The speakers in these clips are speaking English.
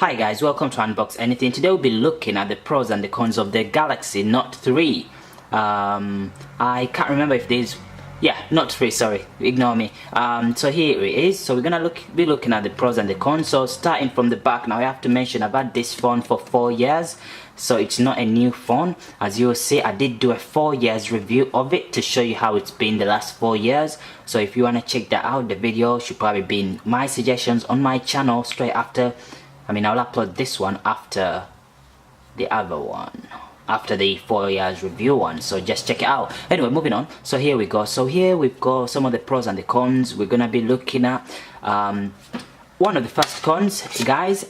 Hi guys, welcome to Unbox Anything. Today we'll be looking at the pros and the cons of the Galaxy Note 3. I can't remember if there's... Yeah, Note 3, sorry, ignore me. So here it is. So we're gonna be looking at the pros and the cons. So starting from the back, now I have to mention I've had this phone for 4 years. So it's not a new phone. As you will see, I did do a 4 years review of it to show you how it's been the last 4 years. So if you wanna check that out, the video should probably be in my suggestions on my channel straight after. I'll upload this one after the other one, after the 4 years review one, so just check it out. Anyway, moving on. So here we go. So here we've got some of the pros and the cons. We're gonna be looking at one of the first cons, guys.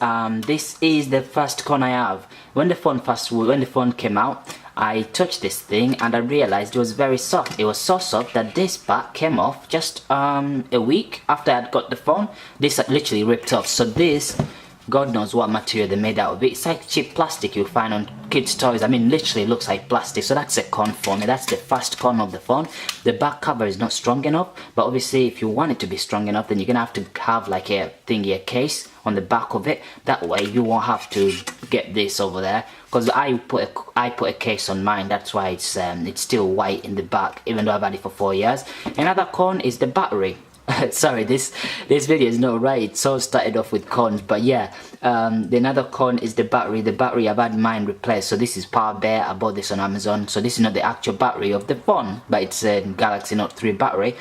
This is the first con I have. When the phone came out, I touched this thing and I realized it was very soft. It was so soft that this back came off just a week after I had got the phone. This literally ripped off. So this, God knows what material they made out of it. It's like cheap plastic you find on kids' toys. Literally looks like plastic. So that's a con for me. That's the first con of the phone. The back cover is not strong enough. But obviously, if you want it to be strong enough, then you're gonna have to have like a case on the back of it. That way, you won't have to get this over there. Because I put a case on mine. That's why it's still white in the back, even though I've had it for 4 years. Another con is the battery. Sorry, this video is not right. It's all started off with cons, but yeah, the another con is the battery. The battery, I've had mine replaced. So this is power bare. I bought this on Amazon. So this is not the actual battery of the phone, but it's a Galaxy Note 3 battery.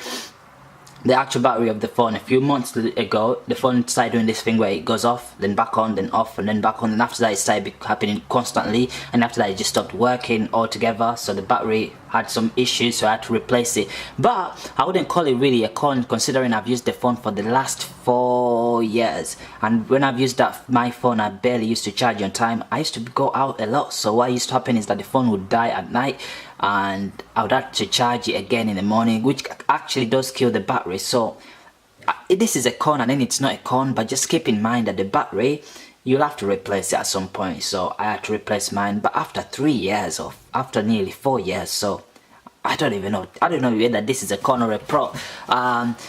The actual battery of the phone, a few months ago, the phone started doing this thing where it goes off, then back on, then off, and then back on, and after that it started happening constantly, and after that it just stopped working altogether. So the battery had some issues, so I had to replace it. But I wouldn't call it really a con, considering I've used the phone for the last 4 years, and when I've used my phone, I barely used to charge on time. I used to go out a lot, so what used to happen is that the phone would die at night, and I would have to charge it again in the morning, which actually does kill the battery. So this is a con, and then it's not a con, but just keep in mind that the battery, you'll have to replace it at some point. So I had to replace mine, but after 3 years, or after nearly 4 years. So I don't know whether this is a con or a pro.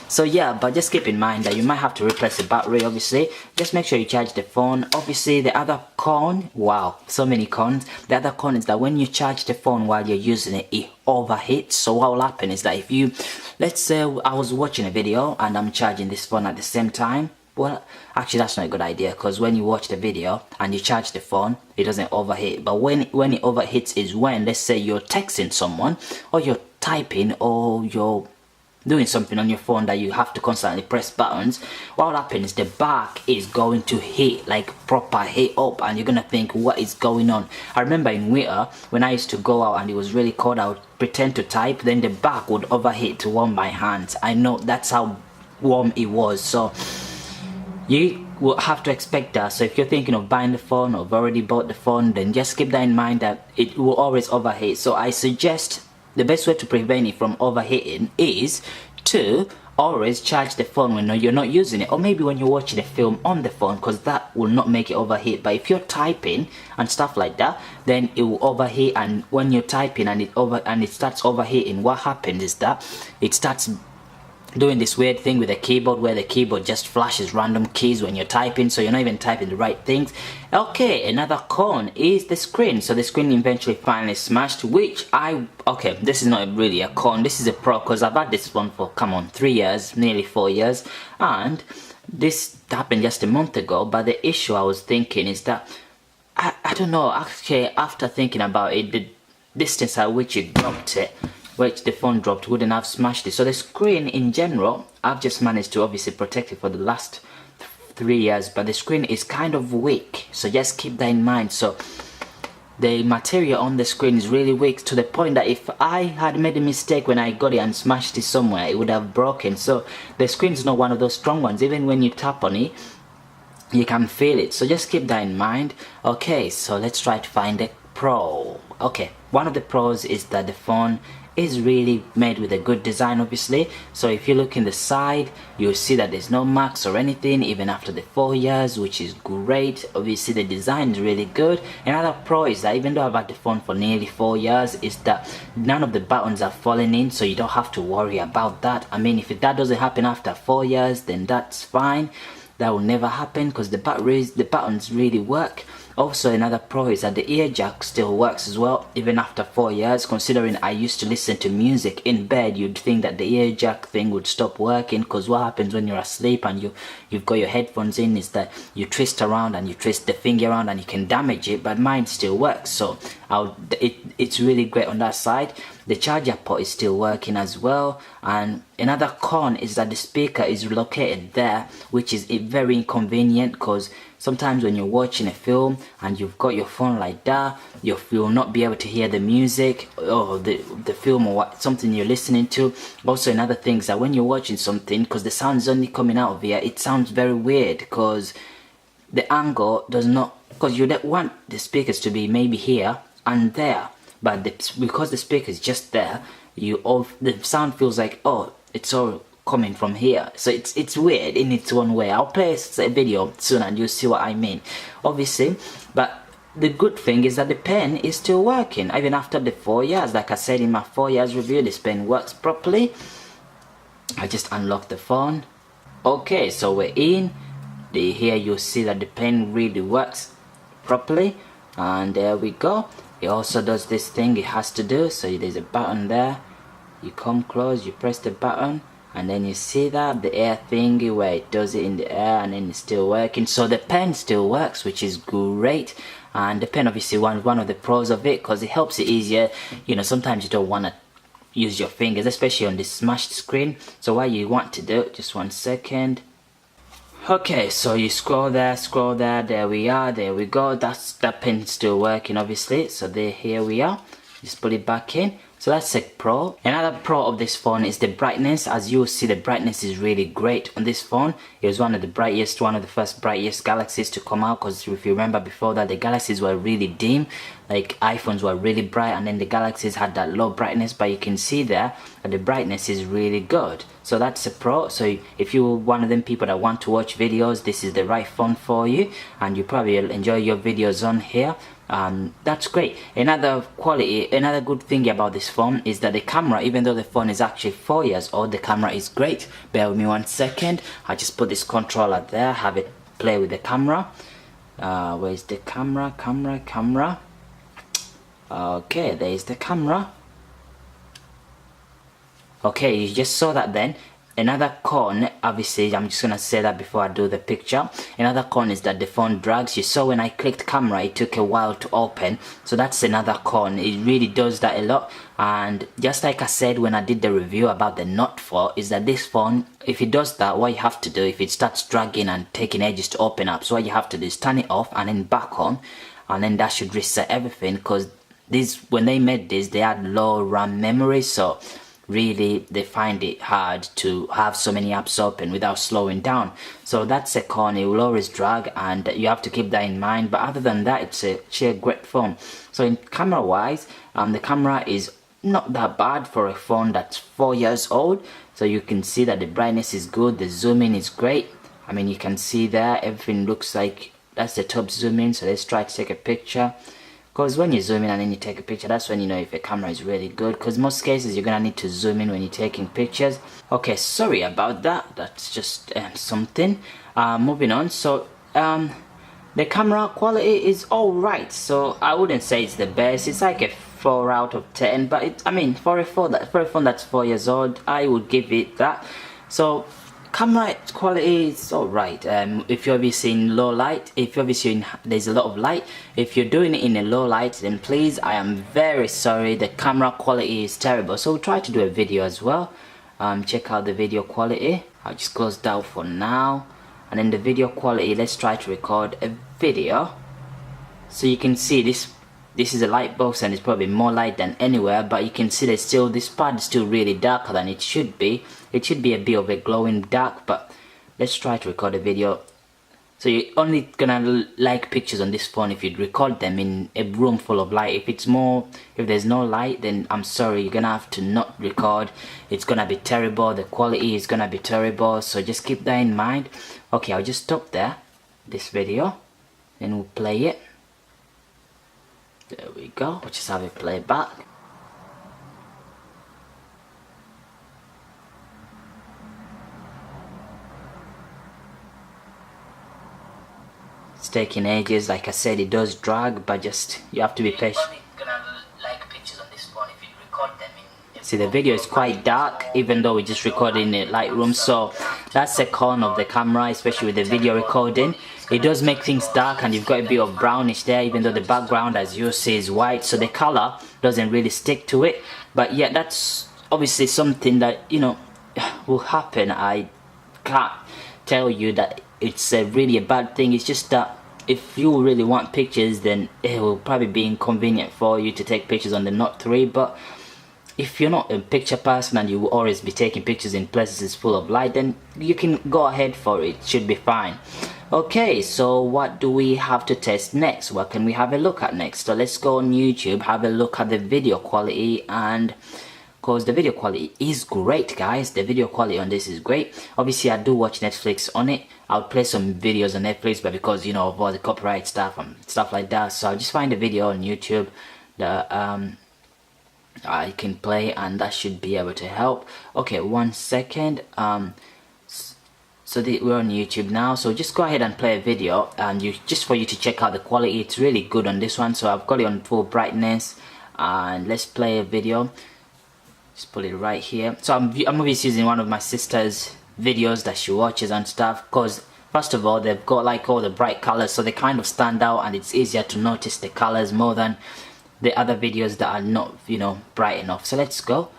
So yeah, but just keep in mind that you might have to replace the battery. Obviously, just make sure you charge the phone. Obviously, the other con, wow, so many cons. The other con is that when you charge the phone while you're using it, it overheats. So what will happen is that if you, let's say I was watching a video and I'm charging this phone at the same time. Well, actually that's not a good idea, because when you watch the video and you charge the phone, it doesn't overheat. But when it overheats is when, let's say you're texting someone, or you're typing, or you're doing something on your phone that you have to constantly press buttons. What will happen is the back is going to heat, like proper heat up, and you're gonna think, what is going on? I remember in winter, when I used to go out and it was really cold, I would pretend to type, then the back would overheat to warm my hands. I know that's how warm it was. So you will have to expect that. So if you're thinking of buying the phone, or have already bought the phone, then just keep that in mind, that it will always overheat. So I suggest the best way to prevent it from overheating is to always charge the phone when you're not using it, or maybe when you're watching a film on the phone, because that will not make it overheat. But if you're typing and stuff like that, then it will overheat. And when you're typing and it starts overheating, what happens is that it starts doing this weird thing with the keyboard, where the keyboard just flashes random keys when you're typing, so you're not even typing the right things. Okay, another con is the screen. So the screen eventually finally smashed, which okay, this is not really a con, this is a pro, because I've had this one for, come on, 3 years, nearly 4 years, and this happened just a month ago. But the issue I was thinking is that, I don't know, actually after thinking about it, the distance at which it dropped it, which the phone dropped, wouldn't have smashed it. So the screen in general, I've just managed to obviously protect it for the last 3 years, but the screen is kind of weak, so just keep that in mind. So the material on the screen is really weak, to the point that if I had made a mistake when I got it and smashed it somewhere, it would have broken. So the screen is not one of those strong ones. Even when you tap on it, you can feel it. So just keep that in mind. Okay, so let's try to find a pro. Okay, one of the pros is that the phone is really made with a good design, obviously. So if you look in the side, you'll see that there's no marks or anything, even after the 4 years, which is great. Obviously the design is really good. Another pro is that even though I've had the phone for nearly 4 years, is that none of the buttons are falling in, so you don't have to worry about that. If that doesn't happen after 4 years, then that's fine. that will never happen because the buttons really work. Also, another pro is that the ear jack still works as well, even after 4 years. Considering I used to listen to music in bed, you'd think that the ear jack thing would stop working, because what happens when you're asleep and you've got your headphones in is that you twist around and you twist the finger around and you can damage it, but mine still works. So it's really great on that side. The charger port is still working as well. And another con is that the speaker is located there, which is very inconvenient, because sometimes when you're watching a film and you've got your phone like that, you'll not be able to hear the music or the film or something you're listening to. Also, another thing is that when you're watching something, because the sound's only coming out of here, it sounds very weird because the angle does not, because you don't want the speakers to be maybe here and there, but because the speaker is just there, the sound feels like, oh, it's all coming from here. So it's weird in its own way. I'll play a video soon and you'll see what I mean, obviously. But the good thing is that the pen is still working even after the 4 years. Like I said in my 4 years review, this pen works properly. I just unlocked the phone. Okay, so we're in. Here you'll see that the pen really works properly, and there we go. It also does this thing it has to do. So there's a button there, you come close, you press the button, and then you see that the air thingy where it does it in the air, and then it's still working. So the pen still works, which is great. And the pen, obviously, one of the pros of it, because it helps it easier. You know, sometimes you don't want to use your fingers, especially on this smashed screen. So what you want to do, just 1 second. Okay, so you scroll there, there we are, there we go. That pen's still working, obviously. So here we are. Just put it back in. So that's a pro. Another pro of this phone is the brightness. As you will see, the brightness is really great on this phone. It was one of the first brightest Galaxies to come out, because if you remember before that, the Galaxies were really dim. Like iPhones were really bright, and then the Galaxies had that low brightness, but you can see there that the brightness is really good. So that's a pro. So if you're one of them people that want to watch videos, this is the right phone for you, and you probably enjoy your videos on here. That's great. Another good thing about this phone is that the camera, even though the phone is actually 4 years old, the camera is great. Bear with me 1 second. I just put this controller there, have it play with the camera. Where's the camera? Okay, there's the camera. Okay, you just saw that then. Another con, obviously, I'm just gonna say that before I do the picture. Another con is that the phone drags. You saw when I clicked camera, it took a while to open. So that's another con. It really does that a lot. And just like I said when I did the review about the Note 4, is that this phone, if it does that, what you have to do, if it starts dragging and taking ages to open up, so what you have to do is turn it off and then back on, and then that should reset everything. Because when they made this, they had low RAM memory, so really they find it hard to have so many apps open without slowing down. So that's a con. It will always drag, and you have to keep that in mind. But other than that, it's a sheer great phone. So in camera wise, the camera is not that bad for a phone that's 4 years old. So you can see that the brightness is good, the zoom in is great. I mean, you can see there everything looks like that's the top zoom in. So let's try to take a picture. Because when you zoom in and then you take a picture, that's when you know if a camera is really good. Because most cases you're gonna need to zoom in when you're taking pictures. Okay, sorry about that. That's just something. Moving on. So the camera quality is alright. So I wouldn't say it's the best. It's like a 4 out of 10. But I mean, for a phone that's 4 years old, I would give it that. So camera quality is alright. If you're obviously in low light, there's a lot of light, if you're doing it in a low light, then please, I am very sorry, the camera quality is terrible. So we'll try to do a video as well. Check out the video quality. I'll just close that for now. And then the video quality, let's try to record a video. So you can see this is a light box and it's probably more light than anywhere, but you can see that this part is still really darker than it should be. It should be a bit of a glowing dark, but let's try to record a video. So you're only gonna like pictures on this phone if you record them in a room full of light. If there's no light, then I'm sorry, you're gonna have to not record. It's gonna be terrible, the quality is gonna be terrible, so just keep that in mind. Okay, I'll just stop there, this video, then we'll play it. There we go, we'll just have it play back. taking ages. Like I said, it does drag, but just you have to be patient. See, the video is quite dark, even though we're just recording in Lightroom, so that's the con of the camera, especially with the video recording. It does make things dark, and you've got a bit of brownish there, even though the background, as you see, is white, so the color doesn't really stick to it. But yeah, that's obviously something that, you know, will happen. I can't tell you that it's really a bad thing. It's just that if you really want pictures, then it will probably be inconvenient for you to take pictures on the Note 3. But if you're not a picture person and you will always be taking pictures in places full of light, then you can go ahead for it. It should be fine. Okay, so what do we have to test next? What can we have a look at next? So let's go on YouTube, have a look at the video quality, and because the video quality is great, guys. The video quality on this is great. Obviously, I do watch Netflix on it. I'll play some videos on Netflix, but because, you know, of all the copyright stuff and stuff like that, so I'll just find a video on YouTube that I can play, and that should be able to help. Okay, 1 second. So we're on YouTube now, so just go ahead and play a video, and just for you to check out the quality. It's really good on this one, so I've got it on full brightness, and let's play a video. Just put it right here. So I'm obviously using one of my sister's videos that she watches and stuff, because first of all, they've got like all the bright colors, so they kind of stand out, and it's easier to notice the colors more than the other videos that are not, you know, bright enough. So let's go.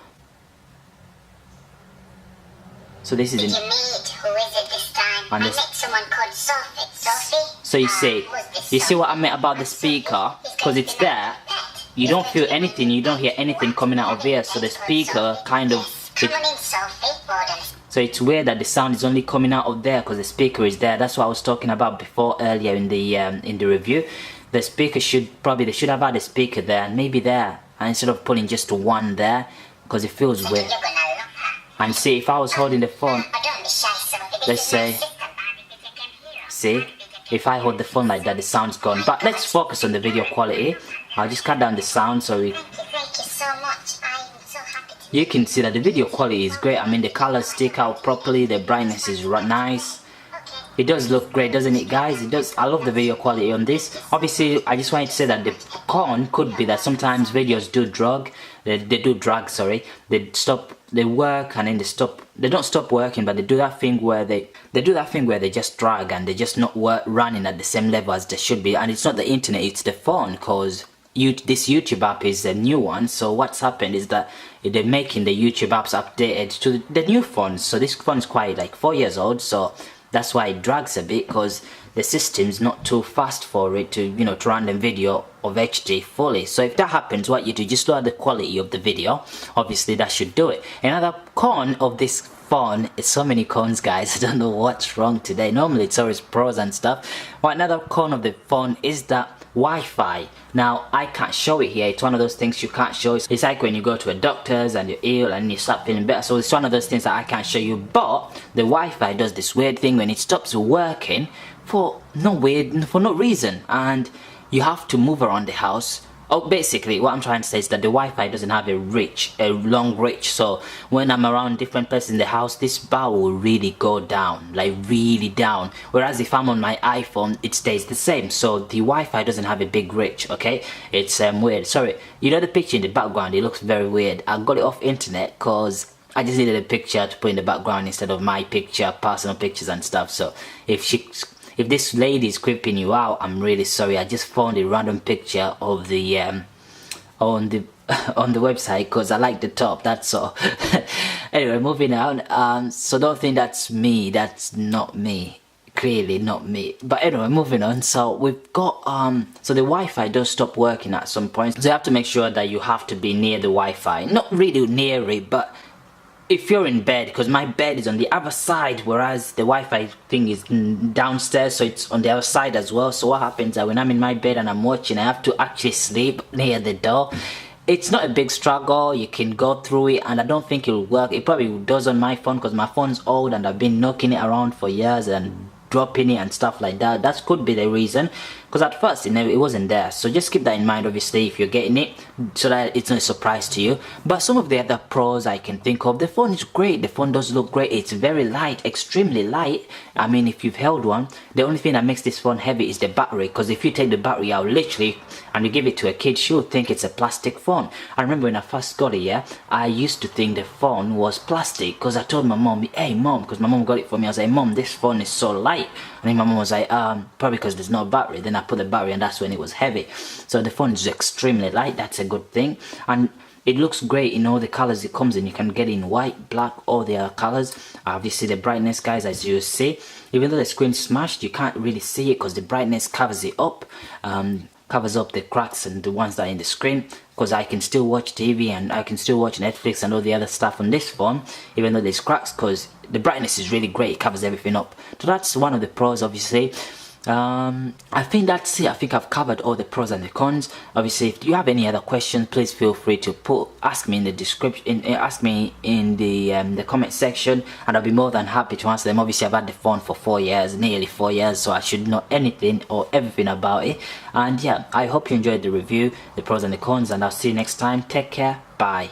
So this is in, who is it this time? I met someone called Sophie. Sophie? So you see what I meant about the speaker, because it's there, you don't feel anything, you don't hear anything coming out of here, so the speaker kind of, so it's weird that the sound is only coming out of there because the speaker is there. That's what I was talking about before earlier in the review. The speaker they should have had a speaker there, and maybe there, and instead of putting just one there, because it feels weird. And see, if I was holding the phone, let's say, see, if I hold the phone like that, the sound's gone. But let's focus on the video quality. I'll just cut down the sound so you can see that the video quality is great. I mean, the colors stick out properly, the brightness is nice. It does look great, doesn't it, guys? It does. I love the video quality on this. Obviously, I just wanted to say that the con could be that sometimes videos do drag. They do drag, sorry. They work and then they don't stop working, but they do that thing where they just drag, and they're just not running at the same level as they should be. And it's not the internet, it's the phone, because this YouTube app is a new one. So what's happened is that they're making the YouTube apps updated to the new phones. So this phone's quite like 4 years old, so that's why it drags a bit, because the system's not too fast for it to, you know, to run the video of HD fully. So if that happens, what you do, just lower the quality of the video. Obviously that should do it. Another con of this phone, it's so many cons, guys. I don't know what's wrong today. Normally it's always pros and stuff. Well, another con of the phone is that Wi-Fi. Now I can't show it here. It's one of those things you can't show. It's like when you go to a doctor's and you're ill and you start feeling better. So it's one of those things that I can't show you. But the Wi-Fi does this weird thing when it stops working for no reason, and you have to move around the house. Oh, basically what I'm trying to say is that the Wi-Fi doesn't have a long reach, so when I'm around different places in the house, this bar will really go down, like really down, whereas if I'm on my iPhone, it stays the same. So the Wi-Fi doesn't have a big reach. Okay, it's weird. Sorry, you know the picture in the background, it looks very weird. I got it off internet because I just needed a picture to put in the background instead of my picture, personal pictures and stuff. So if this lady is creeping you out, I'm really sorry. I just found a random picture of the on the website because I like the top, that's all. Anyway, moving on. So don't think that's me. That's not me. Clearly not me. But anyway, moving on. So we've got so the Wi-Fi does stop working at some point. So you have to make sure that you have to be near the Wi-Fi. Not really near it, but if you're in bed, because my bed is on the other side, whereas the Wi-Fi thing is downstairs, so it's on the other side as well. So what happens is that when I'm in my bed and I'm watching, I have to actually sleep near the door. It's not a big struggle, you can go through it, and I don't think it will work. It probably does on my phone because my phone's old and I've been knocking it around for years and dropping it and stuff like that. That could be the reason, because at first it wasn't there. So just keep that in mind, obviously, if you're getting it, so that it's not a surprise to you. But some of the other pros I can think of, the phone is great. The phone does look great. It's very light, extremely light. I mean, if you've held one, the only thing that makes this phone heavy is the battery, because if you take the battery out literally and you give it to a kid, she'll think it's a plastic phone. I remember when I first got it, yeah, I used to think the phone was plastic, because I told my mom, hey mom, because my mom got it for me, I was like, mom, this phone is so light. And then my mom was like, probably because there's no battery. Then I put the battery, and that's when it was heavy. So the phone is extremely light. That's a good thing. And it looks great in all the colors it comes in. You can get in white, black, all the other colors. Obviously the brightness, guys, as you see, even though the screen's smashed, you can't really see it because the brightness covers it up, covers up the cracks and the ones that are in the screen, because I can still watch TV and I can still watch Netflix and all the other stuff on this phone, even though there's cracks, because the brightness is really great. It covers everything up. So that's one of the pros, obviously. I think that's it. I think I've covered all the pros and the cons. Obviously, if you have any other questions, please feel free to ask me in the description, ask me in the comment section, and I'll be more than happy to answer them. Obviously, I've had the phone for 4 years, nearly 4 years, so I should know anything or everything about it. And yeah, I hope you enjoyed the review, the pros and the cons, and I'll see you next time. Take care. Bye.